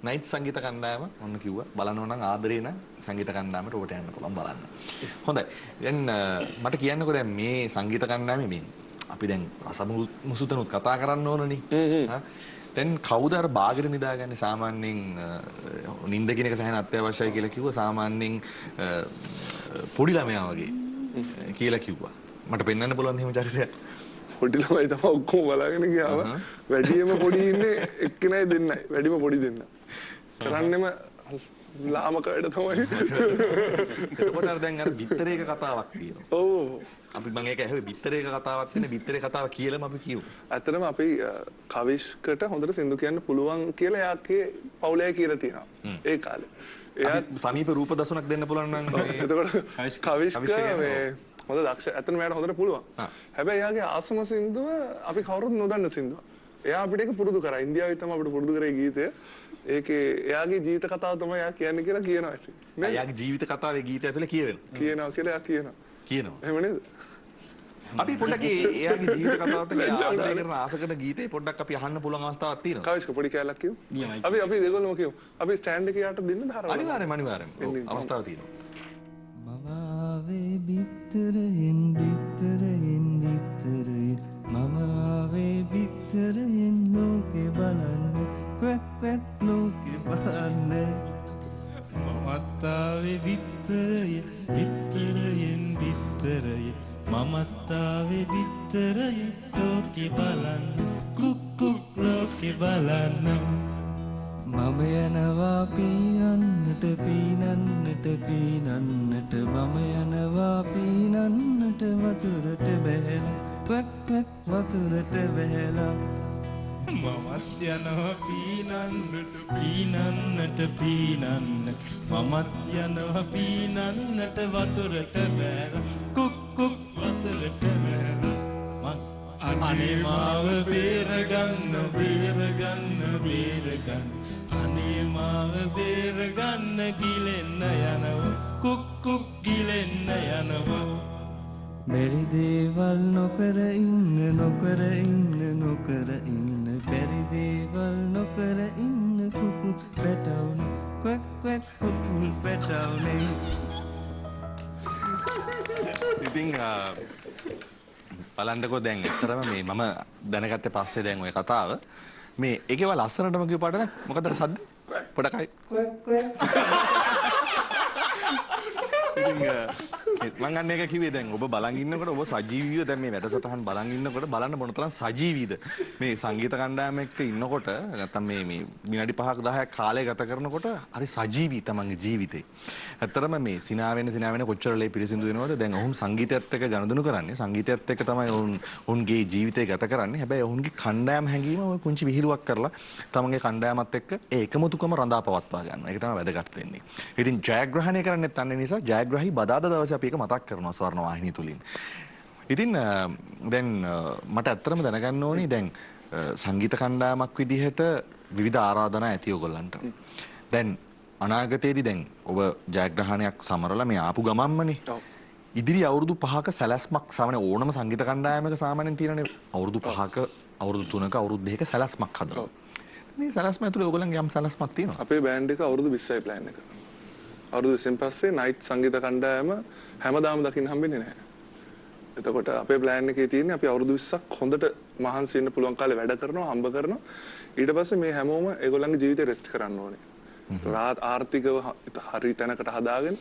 නයිට් සංගීත කණ්ඩායම ඔන්න කිව්වා. බලනවා නම් ආදරේ නම් සංගීත කණ්ඩායමට ඔබට යන්න පුළුවන් බලන්න. හොඳයි. දැන් මට කියන්නකෝ දැන් මේ සංගීත කණ්ඩායමේ මේ අපි දැන් රසමුසුතනුත් කතා කරන්න ඕනනේ. දැන් කවුද අර බාගෙට නිදාගන්නේ සාමාන්‍යයෙන් නිින්ද කියන එක සෑහෙන අත්‍යවශ්‍යයි කියලා කිව්වා. සාමාන්‍යයෙන් පොඩි ළමයා වගේ කියලා කිව්වා. මට පෙන්වන්න පුළුවන් එහෙම චරිතයක්. පොඩි ළමයි තමයි ඔක්කොම බලාගෙන ගියාම වැඩිම පොඩි ඉන්නේ එක්කෙනයි දෙන්නයි වැඩිම පොඩි දෙන්න කරන්නෙම ලාමක වැඩ තමයි. එතකොට අර දැන් අර බිත්තරේක කතාවක් තියෙනවා. ඔව්. අපි මම ඒක ඇහුවේ බිත්තරේක කතාවක් තියෙන බිත්තරේ කතාව කියලාම අපි කියමු. ඇත්තටම අපි කවිෂ්කට හොඳට සින්දු කියන්න පුළුවන් කියලා එයාගේ පවුලේ කියලා තියෙනවා. ඒ කාලේ. එයා සමීප රූප දසුනක් දෙන්න පුළුවන් නම් එතකොට කවිෂ්ක මේ හොඳ දක්ෂ ඇත්තටම එයාට හොඳට පුළුවන්. හැබැයි එයාගේ ආසම සින්දුව අපි කවුරුත් නොදන්න සින්දුව. එයා අපිට ඒක පුරුදු කරා. ඉන්දියාවේ තමයි අපිට පුරුදු කරේ ගීතය. ඒකේ එයාගේ ජීවිත කතාව තමයි එයා කියන්නේ කියලා කියනවා ඉතින්. එයාගේ ජීවිත කතාවේ ගීතය ඇතුලේ කියවෙනවා. කියනවා කියලා එයා කියනවා. කියනවා. එහෙම නේද? අපි පොඩ්ඩක් එයාගේ ජීවිත කතාවට ආදරය කරන ආස කරන ගීතේ පොඩ්ඩක් අපි අහන්න පුළුවන් අවස්ථාවක් තියෙනවා. කවිෂ්ක පොඩි කැලක් කියමු. අපි දෙගොල්ලම කියමු. අපි ස්ටෑන්ඩ් එකේ යට දෙන්න ධාරවල. අනිවාර්යයෙන්ම අවස්ථාවක් තියෙනවා. මවාවේ බිත්තරයෙන් බිත්තරයෙන් බිත්තරයෙන් මවාවේ බිත්තරයෙන් ලෝකේ බලන්න ක්වැක් ක්වැක් ලෝකේ බලන්න මමත්තාවේ බිත්තරයෙන් බිත්තරයෙන් බිත්තරයෙන් මමත්තාවේ බිත්තරයෙන් ලෝකේ බලන්න කුක් කුක් ලෝකේ බලන්න මම යනවා පීනන්නට පීනන්නට පීනන්නට මම යනවා පීනන්නට වතුරට බැහැලා ක්වැක් ක්වැක් වතුරට බැහැලා මමත් යනවා පීනන්නට පීනන්නට පීනන්න මමත් යනවා පීනන්නට වතුරට බැහැලා කුක් කුක් වතුරට බැහැලා අනේ මාව බේරගන්න බේරගන්න බේරගන්න අනේ මාව බේරගන්න ගිලෙන්න යනවා කුක් කුක් ගිලෙන්න යනවා බැරි දේවල් නොකර ඉන්න නොකර ඉන්න නොකර ඉන්න බැරි දේවල් නොකර ඉන්න කුකුල් පැටවුනේ ක්වැක් ක්වැක් කුකුල් පැටවුනේ ඉතින් බලන්නකෝ දැන් ඇත්තරම මේ මම දැනගත්තේ පස්සේ දැන් ওই කතාව මේ ඒකේව ලස්සනටම කියව පාට දැන් මොකද අර සද්ද පොඩකයි ඉතින් මං අන්න එක කිව්වේ දැන් ඔබ බලන් ඉන්නකොට ඔබ සජීවීව දැන් මේ වැඩසටහන් බලන් ඉන්නකොට බලන්න මොන තරම් සජීවීද මේ සංගීත කණ්ඩායම එක්ක ඉන්නකොට නැත්තම් මේ විනාඩි 5ක් 10ක් කාලය ගත කරනකොට හරි සජීවී තමන්ගේ ජීවිතේ. ඇත්තටම මේ සිනාවෙන කොච්චර ලේ පිරිසිදු වෙනවද දැන් ඔවුන් සංගීතයත් එක්ක ගනුදෙනු කරන්නේ සංගීතයත් එක්ක තමයි ඔවුන්ගේ ජීවිතය ගත කරන්නේ. හැබැයි ඔවුන්ගේ කණ්ඩායම හැංගීම ඔය පුංචි විහිළුවක් කරලා තමන්ගේ කණ්ඩායමත් එක්ක ඒ එකමුතුකම රඳා පවත්වා ගන්නවා. ඒක තමයි වැදගත් වෙන්නේ. ඉතින් ජයග්‍රහණය කරන්නෙත් අන්න නිසා ජයග්‍රහී බදාදා දවසේ අපි ඒක මතක් කරනවා ස්වර්ණ වාහිනිය තුලින්. ඉතින් දැන් මට ඇත්තටම දැනගන්න ඕනේ දැන් සංගීත කණ්ඩායමක් විදිහට විවිධ ආරාධනා ඇති ඔයගොල්ලන්ට. දැන් අනාගතයේදී දැන් ඔබ ජයග්‍රහණයක් සමරලා මේ ආපු ගමන්මනේ. ඉදිරි අවුරුදු 5ක සැලැස්මක් සාමාන්‍ය ඕනම සංගීත කණ්ඩායමක සාමාන්‍යයෙන් තියෙනනේ අවුරුදු 5ක අවුරුදු 3ක අවුරුදු 2ක සැලැස්මක් හදනවා. මේ සැලැස්ම ඇතුලේ ඔයගොල්ලන්ගේ යම් සැලැස්මක් තියෙනවා. අපේ බෑන්ඩ් එක අවුරුදු 20යි ප්ලෑන් එක. අවුරුදු 20න් පස්සේ නයිට් සංගීත කණ්ඩායම හැමදාම දකින්න හම්බෙන්නේ නැහැ. එතකොට අපේ ප්ලෑන් එකේ තියෙන්නේ අපි අවුරුදු 20ක් හොඳට මහන්සි වෙන්න පුළුවන් කාලේ වැඩ කරනවා, හම්බ කරනවා. ඊට පස්සේ මේ හැමෝම ඒගොල්ලන්ගේ ජීවිතේ රෙස්ට් කරන්න ඕනේ. ආර්ථිකව හරි තැනකට හදාගෙන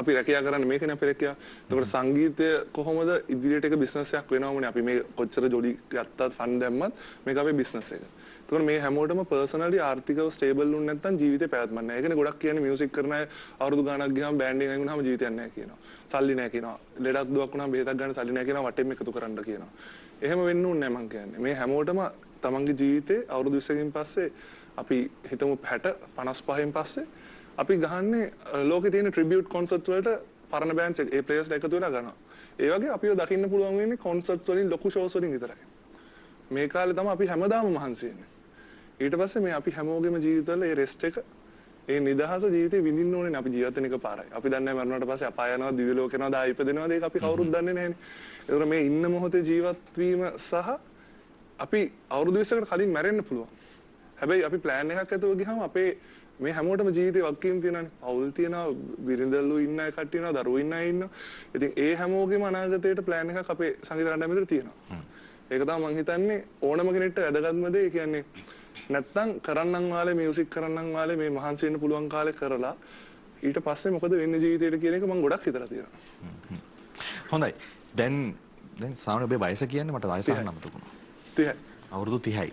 අපි රැකියා කරන්නේ මේකනේ අපි රැකියා. එතකොට සංගීතය කොහොමද ඉදිරියට එක බිස්නස් එකක් වෙනවමනේ. අපි මේ කොච්චර ජොලි ගත්තත් ෆන් දැම්මත් මේක අපේ බිස්නස් එක. එතකොට මේ හැමෝටම පර්සනලි ආර්ථිකව ස්ටේබල් වුණ නැත්නම් ජීවිතේ පැවැත්මක් නැහැ. ඒකනේ ගොඩක් කියන්නේ මියුසික් කරන අය අවුරුදු ගාණක් ගියාම බෑන්ඩ් එකෙන් වුණාම ජීවිතයක් නැහැ කියනවා. සල්ලි නැහැ කියනවා. ලෙඩක් දුවක් වුණාම බෙහෙතක් ගන්න සල්ලි නැහැ කියනවා. වටෙන් එකතු කරන්න කියනවා. එහෙම වෙන්න ඕනේ නැහැ මං කියන්නේ. මේ හැමෝටම තමන්ගේ ජීවිතේ අවුරුදු 20කින් පස්සේ අපි හිතමු 60 55න් පස්සේ අපි ගහන්නේ ලෝකේ තියෙන ට්‍රිබියුට් කොන්සර්ට් වලට පරණ බෑන්ඩ්ස් ඒ ප්ලේයර්ස්ලා එකතු වෙලා ගන්නවා. ඒ වගේ අපිව දකින්න පුළුවන් වෙන්නේ කොන්සර්ට්ස් වලින් ලොකු ෂෝස් වලින් විතරයි. මේ කාලේ තමයි අපි හැමදාම මහන්සි වෙන්නේ. ඊට පස්සේ මේ අපි හැමෝගෙම ජීවිතවල ඒ රෙස්ට් එක ඒ නිදහස ජීවිතේ විඳින්න ඕනේ නේ. අපි ජීවත් වෙන එක පාරයි. අපි දන්නේ නැහැ මරණයට පස්සේ අපාය යනවා, දිව්‍ය ලෝක යනවා, ආයෙ ඉපදෙනවාද ඒක අපි කවුරුත් දන්නේ නැහැනේ. ඒතර මේ ඉන්න මොහොතේ ජීවත් වීම සහ අපි අවුරුදු 20කට කලින් මැරෙන්න පුළුවන්. හැබැයි අපි ප්ලෑන් එකක් ඇතුව ගියාම අපේ මේ හැමෝටම ජීවිතේ වගකීම් තියෙනවානේ. පවුල් තියෙනවා, බිරිඳලු ඉන්න අය කට්ටිය ඉන්නවා, දරුවෝ ඉන්න අය ඉන්නවා. ඉතින් ඒ හැමෝගෙම අනාගතයට ප්ලෑන් එකක් අපේ සංගීත කණ්ඩායම විතර තියෙනවා. ඒක තමයි මම හිතන්නේ ඕනම කෙනෙක්ට වැදගත්ම දේ. කියන්නේ නැත්තම් කරන්නම් වාලේ මියුසික් කරන්නම් වාලේ මේ මහන්සි වෙන්න පුළුවන් කාලේ කරලා ඊට පස්සේ මොකද වෙන්නේ ජීවිතේට කියන එක මම ගොඩක් හිතලා තියෙනවා. හොඳයි. දැන් සාමාන්‍ය ඔබේ වයස කියන්නේ මට වයස අහන්න අමතකුණා. 30යි. අවුරුදු 30යි.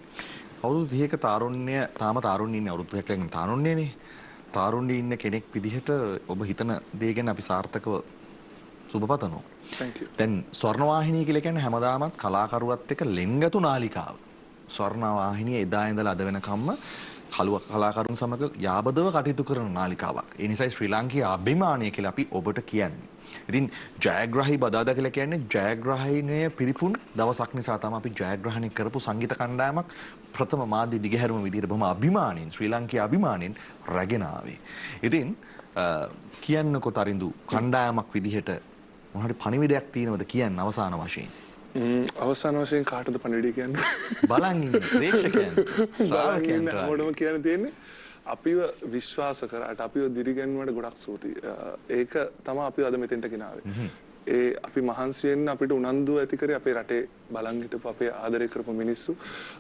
අවුරුදු 30ක තාරුණ්‍ය තාම තාරුණ්‍ය ඉන්නේ අවුරුදු 30ක තාරුණ්‍යනේ. තාරුණ්‍යයේ ඉන්න කෙනෙක් විදිහට ඔබ හිතන දේ ගැන අපි සාර්ථකව සුබපතනවා. Thank you. දැන් ස්වර්ණවාහිනිය කියලා කියන්නේ හැමදාමත් කලාකරුවත් එක්ක ලෙන්ගතු නාලිකාව. ස්වර්ණවාහිනිය එදා ඉඳලා අද වෙනකම්ම කලාකරුන් සමග යාබදව කටයුතු කරන නාලිකාවක්. ඒ නිසායි ශ්‍රී ලාංකේය අභිමානය කියලා අපි ඔබට කියන්නේ. ඉතින් ජයග්‍රහී බදාදා කියලා කියන්නේ ජයග්‍රහණය පිරිපුන් දවසක් නිසා තමයි අපි ජයග්‍රහණය කරපු සංගීත කණ්ඩායමක් ප්‍රථම මාධ්‍ය දිගහැරුම විදිහට බොහොම අභිමාණයෙන් ශ්‍රී ලාංකේය අභිමාණයෙන් රැගෙන ආවේ. ඉතින් කියන්නකො තරිඳු කණ්ඩායමක් විදිහට මොනවාරි පණිවිඩයක් තියෙනවද කියන්න අවසාන වශයෙන්? අවසාන වශයෙන් කාටද පණිවිඩය කියන්නේ? බලන් ඉන්න ප්‍රේක්ෂකයන්. බලන් ඉන්න හැමෝටම කියන්න තියෙන්නේ අපිව විශ්වාස කරාට අපිව දිරිගැන්වුවට ගොඩක් ස්තුතියි. ඒක තමයි අපිව අද මෙතෙන්ට ගෙනාවේ. ඒ අපි මහන්සි වෙන්න අපිට උනන්දුව ඇති කරේ අපේ රටේ බලන් හිටපු අපේ ආදරය කරපු මිනිස්සු,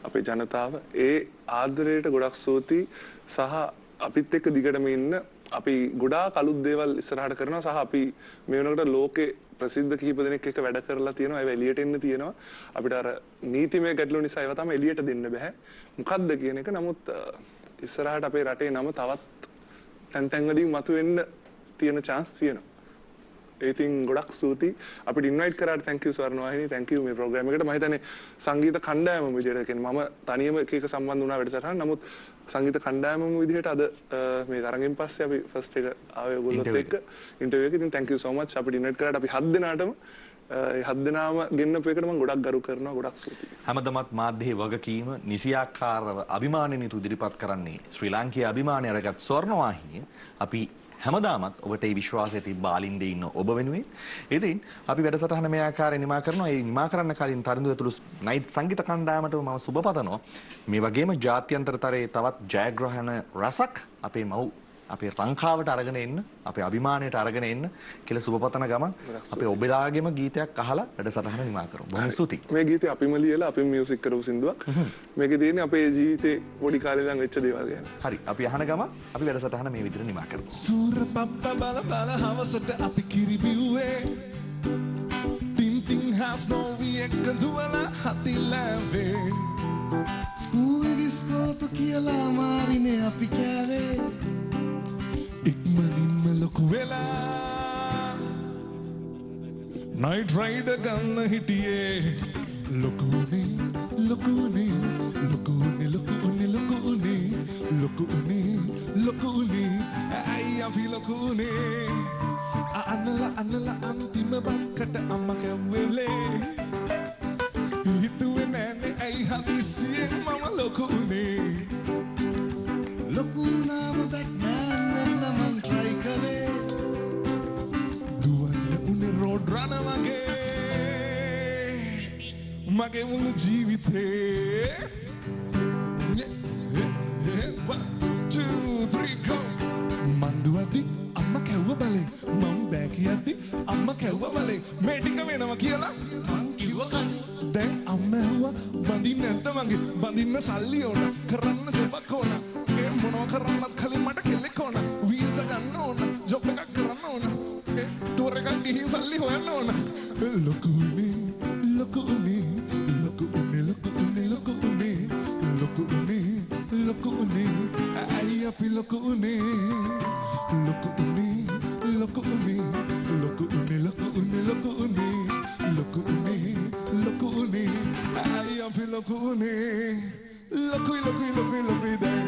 අපේ ජනතාව. ඒ ආදරයට ගොඩක් ස්තුතියි සහ අපිත් එක්ක දිගටම ඉන්න අපි ගොඩාක් අලුත් දේවල් ඉස්සරහට කරනවා සහ අපි මේ වෙනකොට ලෝකේ ප්‍රසිද්ධ කිහිප දෙනෙක් එක්ක වැඩ කරලා තියෙනවා. ඒවා එළියට එන්න තියෙනවා. අපිට අර නීතිමය ගැටලු නිසා ඒවා තමයි එළියට දෙන්න බෑ. මොකද්ද කියන එක. නමුත් ඉස්සරහට අපේ රටේ නම තවත් තැන් වලින් මතුවෙන්න තියෙන chance තියෙනවා. ඒ ඉතින් ගොඩක් ස්තුතියි. අපිට ඉන්වයිට් කරාට thank you Swarnavahini, thank you මේ ප්‍රෝග්‍රෑම් එකට. මම හිතන්නේ සංගීත කණ්ඩායම විදිහට කියන්නේ මම තනියම එක සම්බන්ධ වුණා වැඩසටහන. නමුත් සංගීත කණ්ඩායමම විදිහට අද මේ තරගෙන් පස්සේ අපි ෆස්ට් එක ආවේ ඔයගොල්ලොත් එක්ක ඉන්ටර්විව් එක. ඉතින් thank you so much. අපිට ඉන්වයිට් කරාට අපි 7 දෙනාටම ඒ 7 දෙනාම ගෙන්නපු එකට මම ගොඩක් ගරු කරනවා. ගොඩක් ස්තුතියි. හැමදමත් මාධ්‍යයේ වගකීම නිසියාකාරව අභිමානෙන් යුතු ඉදිරිපත් කරන්නේ ශ්‍රී ලාංකේය අභිමානය අරගත් ස්වර්ණවාහිනිය. අපි හැමදාමත් ඔබට ඒ විශ්වාසය තිබ්බා අලින්දේ ඉන්න ඔබ වෙනුවෙන්. ඉතින් අපි වැඩසටහන මේ ආකාරයෙන් නිමා කරනවා. ඒ නිමා කරන්න කලින් තරිඳු ඇතුළු නයිට් සංගීත කණ්ඩායමට මම සුබ පතනවා. මේ වගේම ජාත්‍යන්තරතරයේ තවත් ජයග්‍රහණ රසක් අපේ අපේ ලංකාවට අරගෙන එන්න, අපේ අභිමානයට අරගෙන එන්න කියලා සුබපතන ගමන් අපි ඔබලාගේම ගීතයක් අහලා වැඩසටහන නිමා කරමු. බොහොම ස්තුතියි. මේ ගීතේ අපිම ලියලා අපිම මියුසික් කරපු සින්දුවක්. මේකේ තියෙන්නේ අපේ ජීවිතේ පොඩි කාලේ ඉඳන් වෙච්ච දේවල් ගැන. හරි. අපි අහන ගමන් අපි වැඩසටහන මේ විදිහට නිමා කරමු. සූර පප්ප බල බල හවසට අපි කිරිබිව්වේ. ටින් ටින් හාස් නොවි එක්ක දුවලා හතිලාවේ. ස්කූල් ඩිස්කෝතු කියලා මාරිනේ අපි කෑවේ. ඉක්මනින්ම ලොකු වෙලා නයිට් රයිඩර් ගන්න හිටියේ. ලොකුනේ ලොකුනේ ලොකුනේ ලොකුනේ ලොකුනේ ලොකුනේ ලොකුනේ ඇයි අපි ලොකුනේ. අන්නලා අන්තිම බක්කට අම්ම කැව්වෙලේ. හිතුවේ නෑනේ ඇයි හදිසියෙන් මම ලොකුනේ. ලොකුනාම බැට්මෑන් වෙන්න මං try කළේ. දුවන්න උනේ රෝඩ් රන වගේ මගේ මුළු ජීවිතේ. 1 2 3 go. මං දුවද්දි අම්ම කැව්ව බලෙන්, මං බෑ කියද්දි අම්ම කැව්ව බලෙන්. මේ ටික වෙනවා කියලා මං කිව්ව කන්න. දැන් අම්ම ඇහුවා බඳින්න නැද්ද මගේ. බඳින්න සල්ලි ඕන, කරන්න ජොබක් ඕන. ඒ මොනවා කරන්නත් කලින් මට කෙල්ලෙක් ඕන. වීසා ගන්න ඕන, ජොබ් එකක් කරන්න ඕන. ඒ ටුවර් එකක් ගිහින් සල්ලි හොයන්න ඕන. ලොකුනේ ලොකුනේ ලොකුනේ ලොකුනේ ලොකුනේ ලොකුනේ ලොකුනේ ඇයි අපි ලොකුනේ. ලොකුනේ ලොකුනේ ලොකුනේ ලොකුනේ ලොකුනේ ලොකුනේ ලොකුනේ ඇයි අපි ලොකුනේ. ලොකුයි දැන්